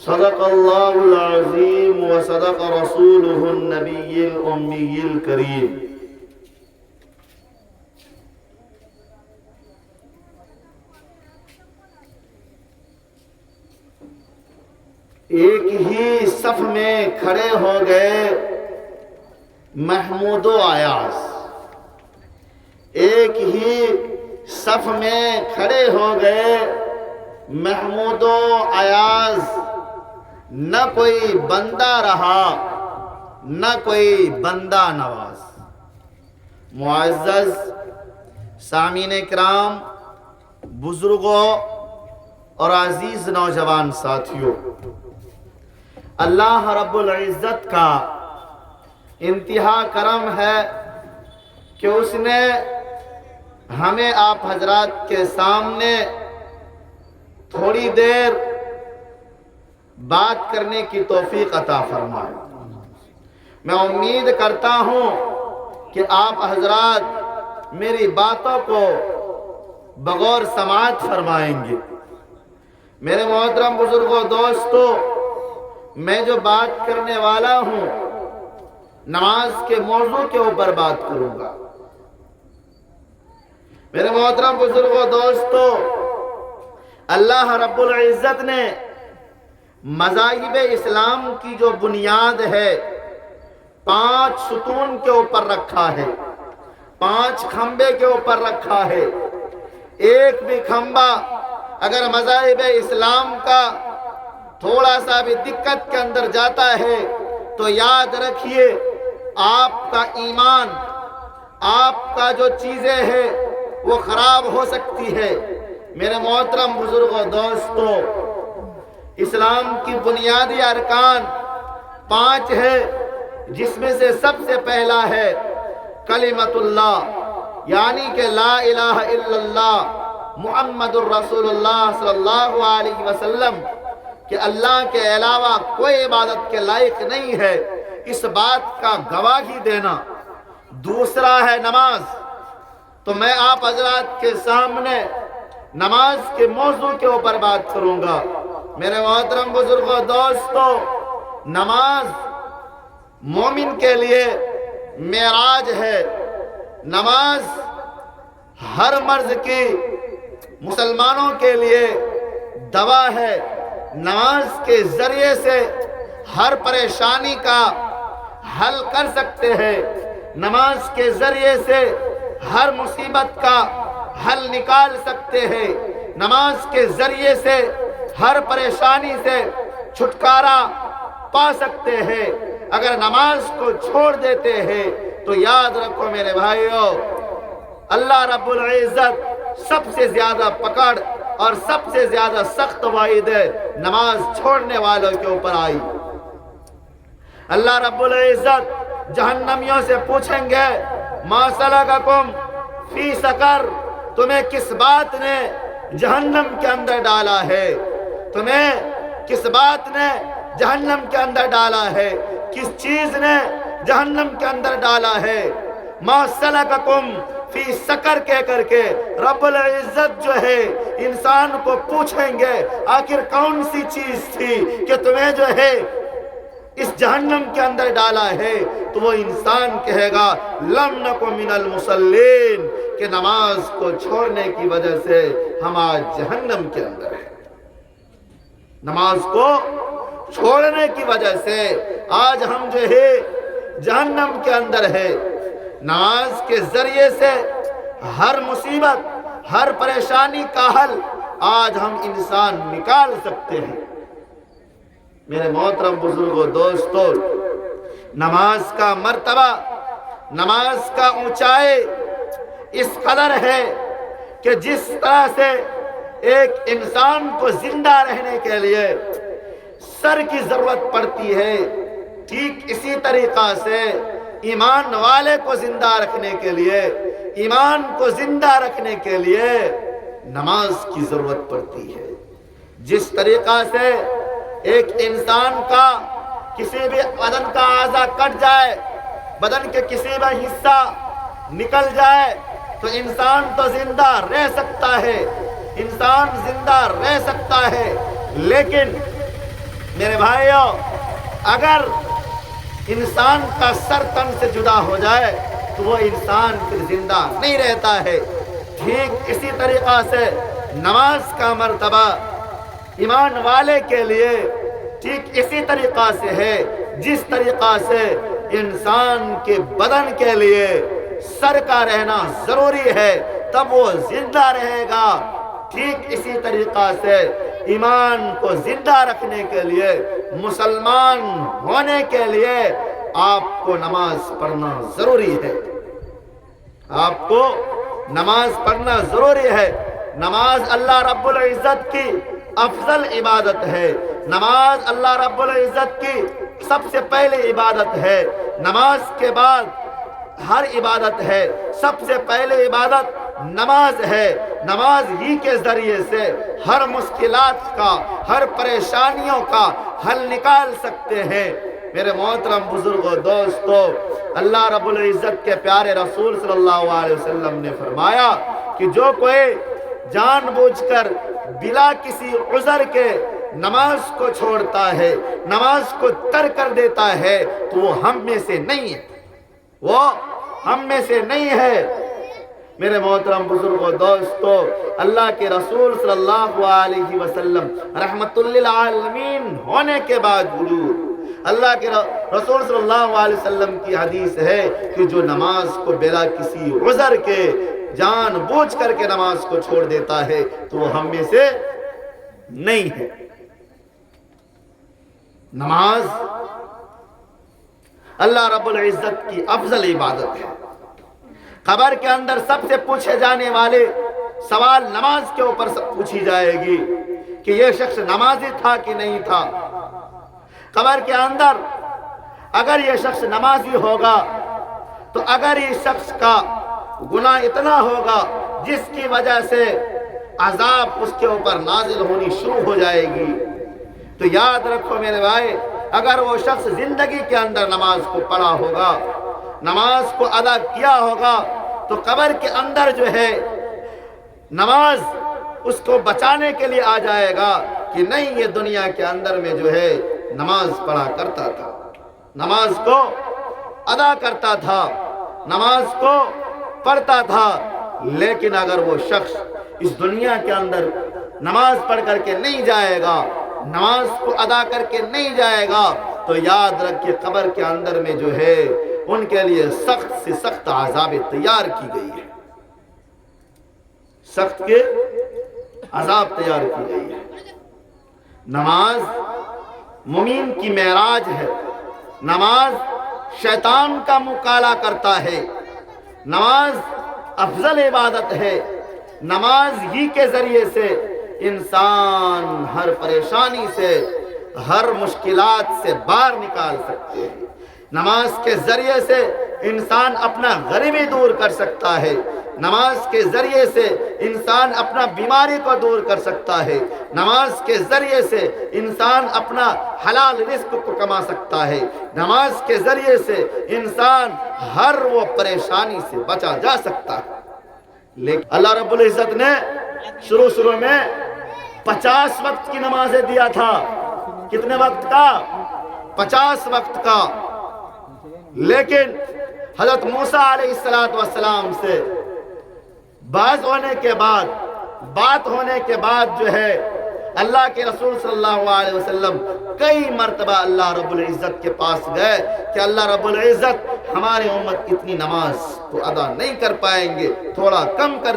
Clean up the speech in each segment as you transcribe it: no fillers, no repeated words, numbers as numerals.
صدق اللہ العظیم وصدق رسولہ النبی الامی الکریم۔ ایک ہی صف میں کھڑے ہو گئے محمود و ایاز، ایک ہی صف میں کھڑے ہو گئے محمود و ایاز، نہ کوئی بندہ رہا نہ کوئی بندہ نواز۔ معزز سامعین کرام، بزرگوں اور عزیز نوجوان ساتھیوں، اللہ رب العزت کا انتہا کرم ہے کہ اس نے ہمیں آپ حضرات کے سامنے تھوڑی دیر بات کرنے کی توفیق عطا فرمائے۔ میں امید کرتا ہوں کہ آپ حضرات میری باتوں کو بغور سماعت فرمائیں گے۔ میرے محترم بزرگوں، دوستو، میں جو بات کرنے والا ہوں نماز کے موضوع کے اوپر بات کروں گا۔ میرے محترم بزرگوں، دوستو، اللہ رب العزت نے مذاہب اسلام کی جو بنیاد ہے 5 ستون کے اوپر رکھا ہے، 5 کھمبے کے اوپر رکھا ہے۔ ایک بھی کھمبا اگر مذاہب اسلام کا تھوڑا سا بھی دقت کے اندر جاتا ہے تو یاد رکھیے آپ کا ایمان، آپ کا جو چیزیں ہیں وہ خراب ہو سکتی ہے۔ میرے محترم بزرگوں، دوستو، اسلام کی بنیادی ارکان 5 ہے، جس میں سے سب سے پہلا ہے کلمۃ اللہ، یعنی کہ لا الہ الا اللہ محمد الرسول اللہ صلی اللہ علیہ وسلم، کہ اللہ کے علاوہ کوئی عبادت کے لائق نہیں ہے، اس بات کا گواہی دینا۔ دوسرا ہے نماز۔ تو میں آپ حضرات کے سامنے نماز کے موضوع کے اوپر بات کروں گا۔ میرے محترم بزرگوں، دوستو، نماز مومن کے لیے معراج ہے۔ نماز ہر مرض کی مسلمانوں کے لیے دوا ہے۔ نماز کے ذریعے سے ہر پریشانی کا حل کر سکتے ہیں، نماز کے ذریعے سے ہر مصیبت کا حل نکال سکتے ہیں، نماز کے ذریعے سے ہر پریشانی سے چھٹکارا پا سکتے ہیں۔ اگر نماز کو چھوڑ دیتے ہیں تو یاد رکھو میرے بھائیوں، اللہ رب العزت سب سے زیادہ پکڑ اور سب سے زیادہ سخت وعید نماز چھوڑنے والوں کے اوپر آئی۔ اللہ رب العزت جہنمیوں سے پوچھیں گے ما سلککم فی سقر، تمہیں کس بات نے جہنم کے اندر ڈالا ہے؟ تمہیں کس بات نے جہنم کے اندر ڈالا ہے؟ کس چیز نے جہنم کے اندر ڈالا ہے؟ ما سلککم فی سقر کہہ کر کے رب العزت جو ہے انسان کو پوچھیں گے آخر کون سی چیز تھی کہ تمہیں جو ہے اس جہنم کے اندر ڈالا ہے؟ تو وہ انسان کہے گا لم نک من المصلین، کہ نماز کو چھوڑنے کی وجہ سے ہم آج جہنم کے اندر ہیں۔ نماز کو چھوڑنے کی وجہ سے آج ہم جو ہے جہنم کے اندر ہے۔ نماز کے ذریعے سے ہر مصیبت، ہر پریشانی کا حل آج ہم انسان نکال سکتے ہیں۔ میرے محترم بزرگوں، دوستو، نماز کا مرتبہ، نماز کا اونچائی اس قدر ہے کہ جس طرح سے ایک انسان کو زندہ رہنے کے لیے سر کی ضرورت پڑتی ہے، ٹھیک اسی طریقہ سے ایمان والے کو زندہ رکھنے کے لیے، ایمان کو زندہ رکھنے کے لیے نماز کی ضرورت پڑتی ہے۔ جس طریقہ سے ایک انسان کا کسی بھی بدن کا اعضا کٹ جائے، بدن کے کسی بھی حصہ نکل جائے تو انسان تو زندہ رہ سکتا ہے، انسان زندہ رہ سکتا ہے، لیکن میرے بھائیوں، اگر انسان کا سر تن سے جدا ہو جائے تو وہ انسان پھر زندہ نہیں رہتا ہے۔ ٹھیک اسی طریقہ سے نماز کا مرتبہ ایمان والے کے لیے ٹھیک اسی طریقہ سے ہے جس طریقہ سے انسان کے بدن کے لیے سر کا رہنا ضروری ہے تب وہ زندہ رہے گا، ٹھیک اسی طریقہ سے ایمان کو زندہ رکھنے کے لیے، مسلمان ہونے کے لیے آپ کو نماز پڑھنا ضروری ہے۔ آپ کو نماز پڑھنا ضروری ہے۔ نماز اللہ رب العزت کی افضل عبادت ہے۔ نماز اللہ رب العزت کی سب سے پہلی عبادت ہے۔ نماز کے بعد ہر عبادت ہے، سب سے پہلے عبادت نماز ہے۔ نماز ہی کے ذریعے سے ہر مشکلات کا، ہر پریشانیوں کا حل نکال سکتے ہیں۔ میرے محترم بزرگوں، دوستو، اللہ رب العزت کے پیارے رسول صلی اللہ علیہ وسلم نے فرمایا کہ جو کوئی جان بوجھ کر بلا کسی عذر کے نماز کو چھوڑتا ہے، نماز کو ترک کر دیتا ہے تو وہ ہم میں سے نہیں ہے، وہ ہم میں سے نہیں ہے۔ میرے محترم بزرگوں، دوستو، اللہ کے رسول صلی اللہ علیہ وسلم رحمت للعالمین ہونے کے باوجود اللہ کے رسول صلی اللہ علیہ وسلم کی حدیث ہے کہ جو نماز کو بلا کسی عذر کے جان بوجھ کر کے نماز کو چھوڑ دیتا ہے تو وہ ہم میں سے نہیں ہے۔ نماز اللہ رب العزت کی افضل عبادت ہے۔ قبر کے اندر سب سے پوچھے جانے والے سوال نماز کے اوپر پوچھی جائے گی کہ یہ شخص نمازی تھا کہ نہیں تھا۔ قبر کے اندر اگر یہ شخص نمازی ہوگا تو اگر یہ شخص کا گناہ اتنا ہوگا جس کی وجہ سے عذاب اس کے اوپر نازل ہونی شروع ہو جائے گی تو یاد رکھو میرے بھائی، اگر وہ شخص زندگی کے اندر نماز کو پڑھا ہوگا، نماز کو ادا کیا ہوگا تو قبر کے اندر جو ہے نماز اس کو بچانے کے لیے آ جائے گا کہ نہیں، یہ دنیا کے اندر میں جو ہے نماز پڑھا کرتا تھا، نماز کو ادا کرتا تھا، نماز کو پڑھتا تھا۔ لیکن اگر وہ شخص اس دنیا کے اندر نماز پڑھ کر کے نہیں جائے گا، نماز کو ادا کر کے نہیں جائے گا تو یاد رکھ کہ قبر کے اندر میں جو ہے ان کے لیے سخت سے سخت عذاب تیار کی گئی ہے، سخت کے عذاب تیار کی گئی ہے۔ نماز مومن کی معراج ہے، نماز شیطان کا مقابلہ کرتا ہے، نماز افضل عبادت ہے۔ نماز ہی کے ذریعے سے انسان ہر پریشانی سے، ہر مشکلات سے باہر نکال سکتے ہیں۔ نماز کے ذریعے سے انسان اپنا غریبی دور کر سکتا ہے، نماز کے ذریعے سے انسان اپنا بیماری کو دور کر سکتا ہے، نماز کے ذریعے سے انسان اپنا حلال رزق کو کما سکتا ہے، نماز کے ذریعے سے انسان ہر وہ پریشانی سے بچا جا سکتا ہے۔ لیکن اللہ رب العزت نے شروع میں 50 وقت کی نمازیں دیا تھا۔ کتنے وقت کا؟ 50 وقت کا۔ لیکن حضرت موسیٰ علیہ السلام سے بات ہونے کے بعد جو ہے اللہ کے رسول صلی اللہ علیہ وسلم کئی مرتبہ اللہ رب العزت کے پاس گئے کہ اللہ رب العزت ہماری امت اتنی نماز تو ادا نہیں کر پائیں گے، تھوڑا کم کر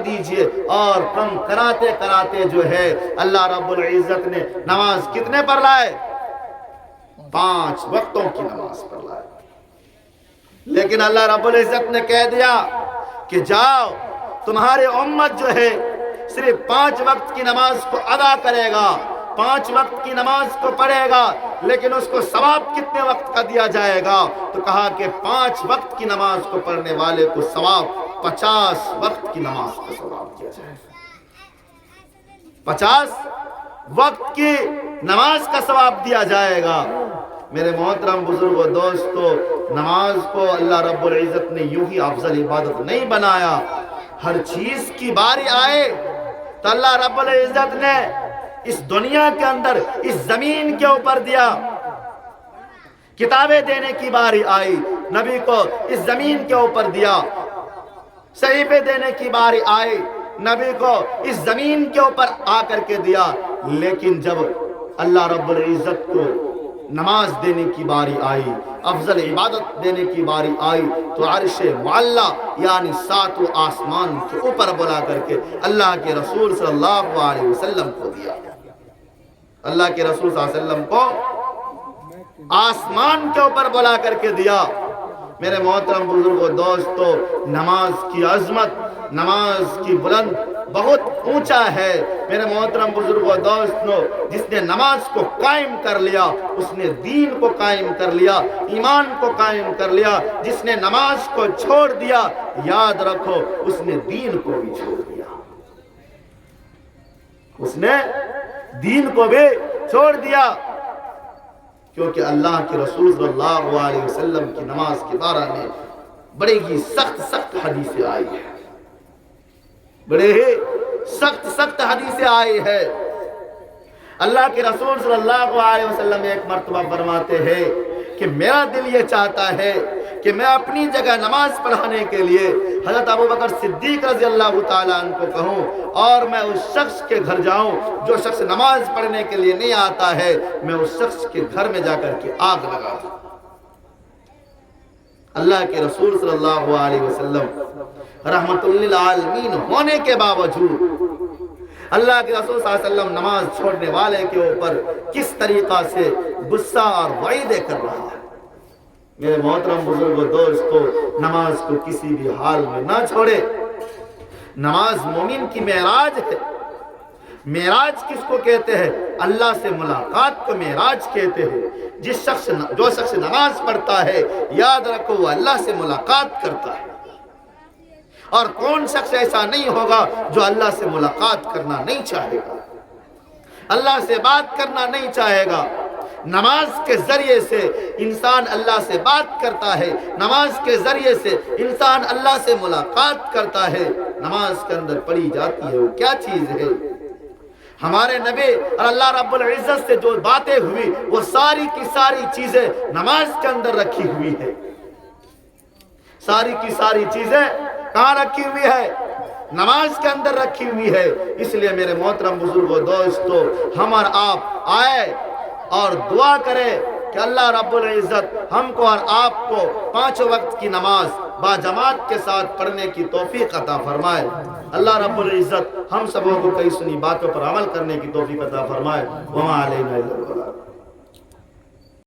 دیجئے، اور کم کراتے کراتے جو ہے اللہ رب العزت نے نماز کتنے پر لائے؟ 5 وقتوں کی نماز پر لائے۔ لیکن اللہ رب العزت نے کہہ دیا کہ جاؤ، تمہاری امت جو ہے صرف 5 وقت کی نماز کو ادا کرے گا، 5 وقت کی نماز کو پڑھے گا، لیکن اس کو ثواب کتنے وقت کا دیا جائے گا؟ تو کہا کہ 5 وقت کی نماز کو پڑھنے والے کو ثواب 50 وقت کی نماز کا ثواب دیا جائے گا۔ 50 وقت کی نماز کا ثواب دیا جائے گا۔ میرے محترم بزرگوں، دوستو، نماز کو اللہ رب العزت نے یوں ہی افضل عبادت نہیں بنایا۔ ہر چیز کی باری آئے تو اللہ رب العزت نے اس دنیا کے اندر اس زمین کے اوپر دیا، کتابیں دینے کی باری آئی، نبی کو اس زمین کے اوپر دیا، صحیفے دینے کی باری آئی، نبی کو اس زمین کے اوپر آ کر کے دیا، لیکن جب اللہ رب العزت کو نماز دینے کی باری آئی، افضل عبادت دینے کی باری آئی، تو عرش معلی یعنی ساتوں آسمان کے اوپر بلا کر کے اللہ کے رسول صلی اللہ علیہ وسلم کو دیا۔ اللہ کے رسول صلی اللہ علیہ وسلم کو آسمان کے اوپر بلا کر کے دیا۔ میرے محترم بزرگوں دوستو، نماز کی عظمت، نماز کی بلند بہت اونچا ہے۔ میرے محترم بزرگوں دوستو، جس نے نماز کو قائم کر لیا اس نے دین کو قائم کر لیا، ایمان کو قائم کر لیا۔ جس نے نماز کو چھوڑ دیا، یاد رکھو اس نے دین کو بھی چھوڑ دیا، اس نے دین کو بھی چھوڑ دیا، کیونکہ اللہ کے رسول صلی اللہ علیہ وسلم کی نماز کے بارے میں بڑے ہی سخت حدیثیں آئی ہیں، بڑے ہی سخت حدیثیں آئی ہے۔ اللہ کے رسول صلی اللہ علیہ وسلم ایک مرتبہ فرماتے ہیں کہ میرا دل یہ چاہتا ہے کہ میں اپنی جگہ نماز پڑھانے کے لیے حضرت ابوبکر صدیق رضی اللہ تعالیٰ عنہ کو کہوں اور میں اس شخص کے گھر جاؤں جو شخص نماز پڑھنے کے لیے نہیں آتا ہے، میں اس شخص کے گھر میں جا کر کے آگ لگا دوں۔ اللہ کے رسول صلی اللہ علیہ وسلم رحمت للعالمین ہونے کے باوجود اللہ کے رسول صلی اللہ علیہ وسلم نماز چھوڑنے والے کے اوپر کس طریقہ سے غصہ اور وعیدیں کر رہا ہے۔ میرے محترم بزرگوں دوستو، نماز کو کسی بھی حال میں نہ چھوڑے۔ نماز مومن کی معراج ہے۔ معراج کس کو کہتے ہیں؟ اللہ سے ملاقات کو معراج کہتے ہیں۔ جو شخص نماز پڑھتا ہے، یاد رکھو وہ اللہ سے ملاقات کرتا ہے، اور کون شخص ایسا نہیں ہوگا جو اللہ سے ملاقات کرنا نہیں چاہے گا، اللہ سے بات کرنا نہیں چاہے گا۔ نماز کے ذریعے سے انسان اللہ سے بات کرتا ہے، نماز کے ذریعے سے انسان اللہ سے ملاقات کرتا ہے۔ نماز کے اندر پڑھی جاتی ہے وہ کیا چیز ہے؟ ہمارے نبی اور اللہ رب العزت سے جو باتیں ہوئی وہ ساری کی ساری چیزیں نماز کے اندر رکھی ہوئی ہے۔ ساری کی ساری چیزیں کہاں رکھی ہوئی ہے؟ نماز کے اندر رکھی ہوئی ہے۔ اس لیے میرے محترم بزرگوں دوستو، ہم اور آپ آئے اور دعا کریں کہ اللہ رب العزت ہم کو اور آپ کو 5 وقت کی نماز با جماعت کے ساتھ پڑھنے کی توفیق عطا فرمائے۔ اللہ رب العزت ہم سبوں کو کئی سنی باتوں پر عمل کرنے کی توفیق عطا فرمائے۔ وما علینا الا البلاغ۔